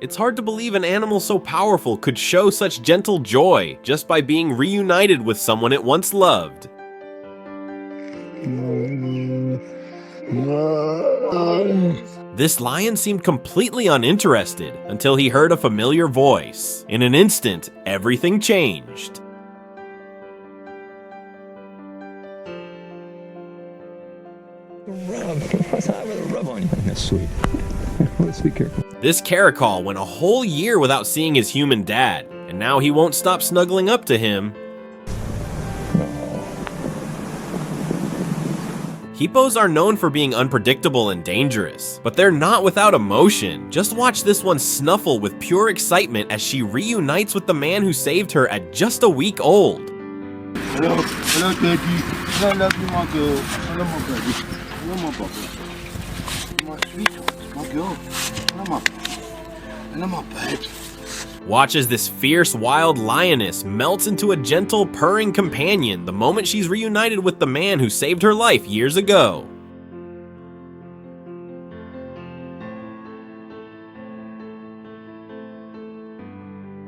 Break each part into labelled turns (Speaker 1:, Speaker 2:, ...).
Speaker 1: It's hard to believe an animal so powerful could show such gentle joy just by being reunited with someone it once loved. This lion seemed completely uninterested until he heard a familiar voice. In an instant, everything changed.
Speaker 2: Rub on you. That's sweet. Let's be careful.
Speaker 1: This caracal went a whole year without seeing his human dad, and now he won't stop snuggling up to him. Hippos are known for being unpredictable and dangerous, but they're not without emotion. Just watch this one snuffle with pure excitement as she reunites with the man who saved her at just a week old.
Speaker 3: Hello, Daddy. I love you, my girl. Hello, my baby. Hello, my baby. My sweetheart, my girl. Hello, my babe.
Speaker 1: Watch as this fierce, wild lioness melts into a gentle, purring companion the moment she's reunited with the man who saved her life years ago.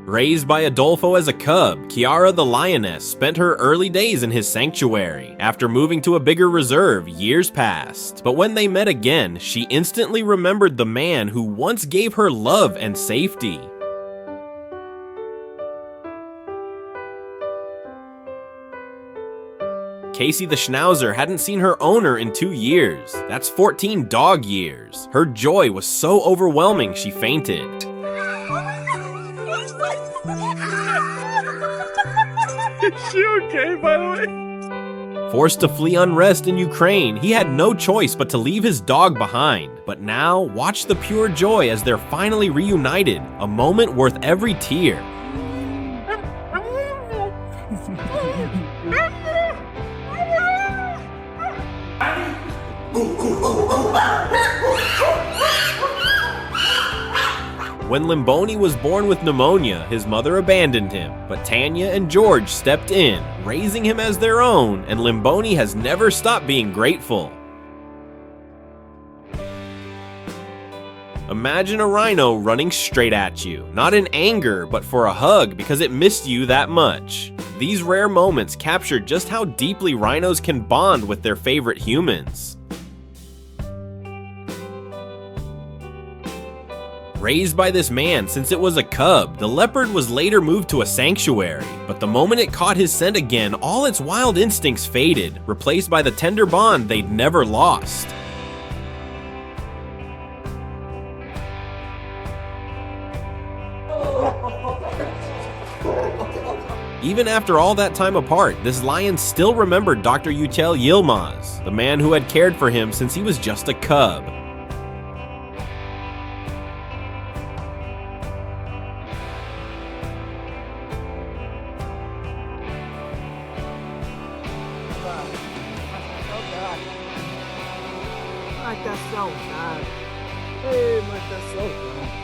Speaker 1: Raised by Adolfo as a cub, Kiara the lioness spent her early days in his sanctuary. After moving to a bigger reserve, years passed. But when they met again, she instantly remembered the man who once gave her love and safety. Casey the Schnauzer hadn't seen her owner in 2 years. That's 14 dog years. Her joy was so overwhelming she fainted.
Speaker 4: Is she okay, by the way?
Speaker 1: Forced to flee unrest in Ukraine, he had no choice but to leave his dog behind. But now, watch the pure joy as they're finally reunited, a moment worth every tear. When Limboni was born with pneumonia, his mother abandoned him, but Tanya and George stepped in, raising him as their own, and Limboni has never stopped being grateful. Imagine a rhino running straight at you, not in anger, but for a hug because it missed you that much. These rare moments capture just how deeply rhinos can bond with their favorite humans. Raised by this man since it was a cub, the leopard was later moved to a sanctuary, but the moment it caught his scent again, all its wild instincts faded, replaced by the tender bond they'd never lost. Even after all that time apart, this lion still remembered Dr. Yücel Yilmaz, the man who had cared for him since he was just a cub.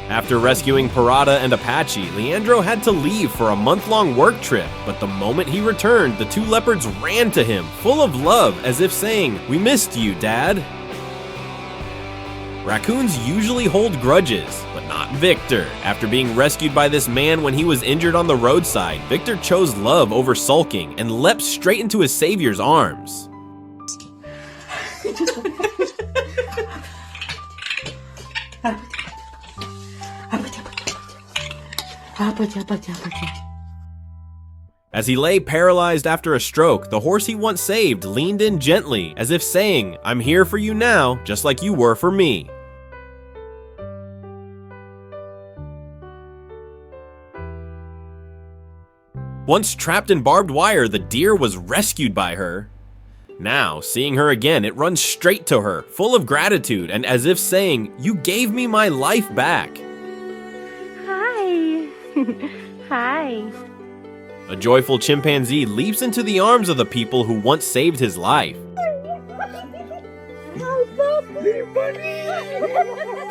Speaker 1: After rescuing Parada and Apache, Leandro had to leave for a month-long work trip, but the moment he returned, the two leopards ran to him, full of love, as if saying, "We missed you, Dad." Raccoons usually hold grudges, but not Victor. After being rescued by this man when he was injured on the roadside, Victor chose love over sulking and leapt straight into his savior's arms. As he lay paralyzed after a stroke, the horse he once saved leaned in gently, as if saying, "I'm here for you now, just like you were for me." Once trapped in barbed wire, the deer was rescued by her. Now, seeing her again, it runs straight to her, full of gratitude and as if saying, "You gave me my life back."
Speaker 5: Hi. Hi.
Speaker 1: A joyful chimpanzee leaps into the arms of the people who once saved his life.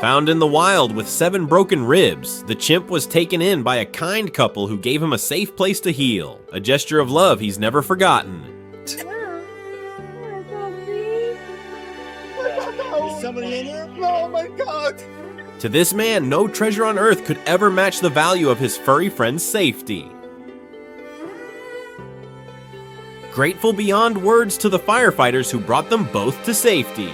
Speaker 1: Found in the wild with 7 broken ribs, the chimp was taken in by a kind couple who gave him a safe place to heal, a gesture of love he's never forgotten.
Speaker 3: Is somebody in there? No, oh my God.
Speaker 1: To this man, no treasure on earth could ever match the value of his furry friend's safety. Grateful beyond words to the firefighters who brought them both to safety.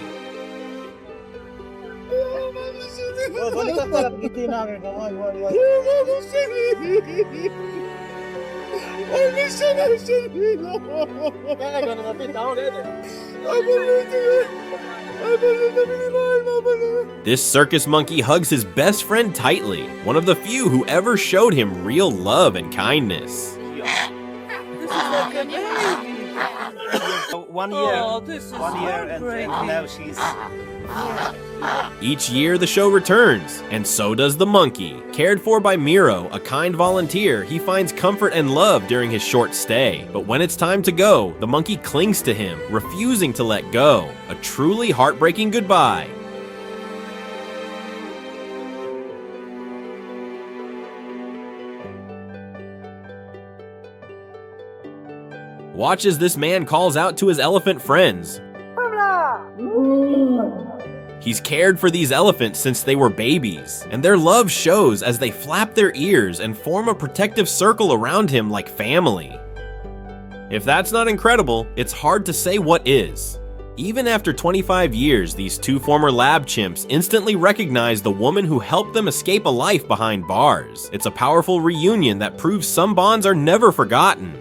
Speaker 1: This circus monkey hugs his best friend tightly, one of the few who ever showed him real love and kindness.
Speaker 6: One year, and now she's...
Speaker 1: Each year the show returns, and so does the monkey. Cared for by Miro, a kind volunteer, he finds comfort and love during his short stay. But when it's time to go, the monkey clings to him, refusing to let go. A truly heartbreaking goodbye. Watch as this man calls out to his elephant friends. He's cared for these elephants since they were babies, and their love shows as they flap their ears and form a protective circle around him like family. If that's not incredible, it's hard to say what is. Even after 25 years, these two former lab chimps instantly recognize the woman who helped them escape a life behind bars. It's a powerful reunion that proves some bonds are never forgotten.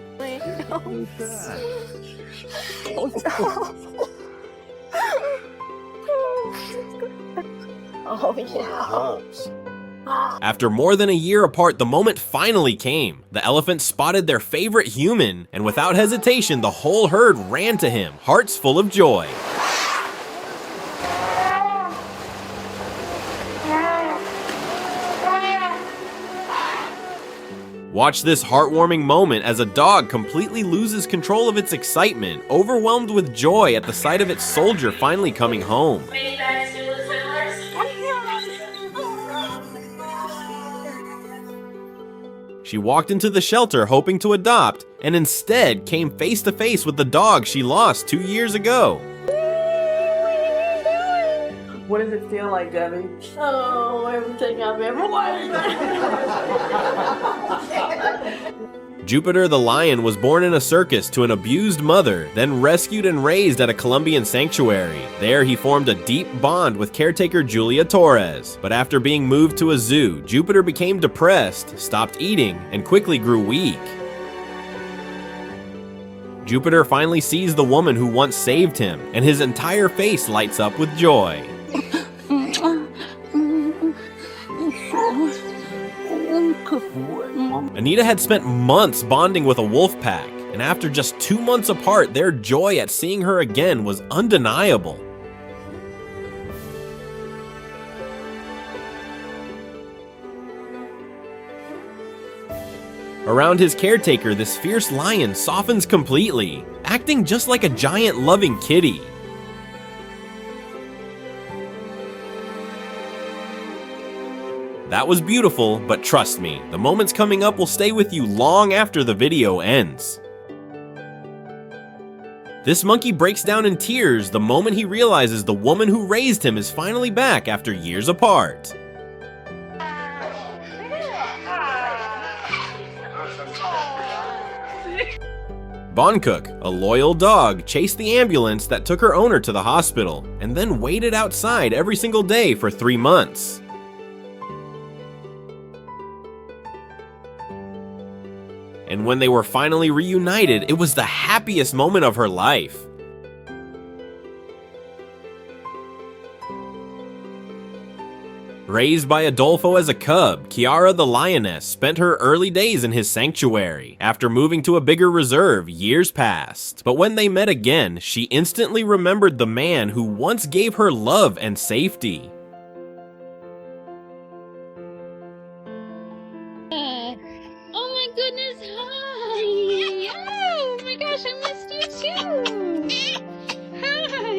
Speaker 5: Oh, yeah.
Speaker 1: After more than a year apart, the moment finally came. The elephants spotted their favorite human, and without hesitation, the whole herd ran to him, hearts full of joy. Watch this heartwarming moment as a dog completely loses control of its excitement, overwhelmed with joy at the sight of its soldier finally coming home. She walked into the shelter hoping to adopt, and instead came face to face with the dog she lost 2 years ago.
Speaker 7: What does it feel like, Debbie?
Speaker 5: Oh, everything I've ever wanted.
Speaker 1: Jupiter the lion was born in a circus to an abused mother, then rescued and raised at a Colombian sanctuary. There he formed a deep bond with caretaker Julia Torres. But after being moved to a zoo, Jupiter became depressed, stopped eating, and quickly grew weak. Jupiter finally sees the woman who once saved him, and his entire face lights up with joy. Anita had spent months bonding with a wolf pack, and after just 2 months apart, their joy at seeing her again was undeniable. Around his caretaker, this fierce lion softens completely, acting just like a giant loving kitty. That was beautiful, but trust me, the moments coming up will stay with you long after the video ends. This monkey breaks down in tears the moment he realizes the woman who raised him is finally back after years apart. Boncook, a loyal dog, chased the ambulance that took her owner to the hospital, and then waited outside every single day for 3 months. And when they were finally reunited, it was the happiest moment of her life. Raised by Adolfo as a cub, Kiara the lioness spent her early days in his sanctuary. After moving to a bigger reserve, years passed. But when they met again, she instantly remembered the man who once gave her love and safety.
Speaker 8: Oh my goodness, hi! Oh my gosh, I missed you too! Hi!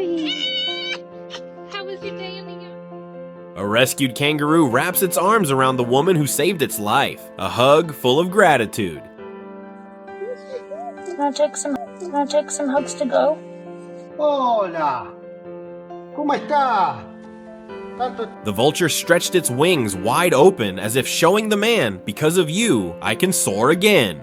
Speaker 8: How was your day in the yard?
Speaker 1: A rescued kangaroo wraps its arms around the woman who saved its life. A hug full of gratitude.
Speaker 5: Can I take some hugs to go?
Speaker 3: Hola. ¿Cómo está? Tanto
Speaker 1: The vulture stretched its wings wide open as if showing the man, because of you, I can soar again.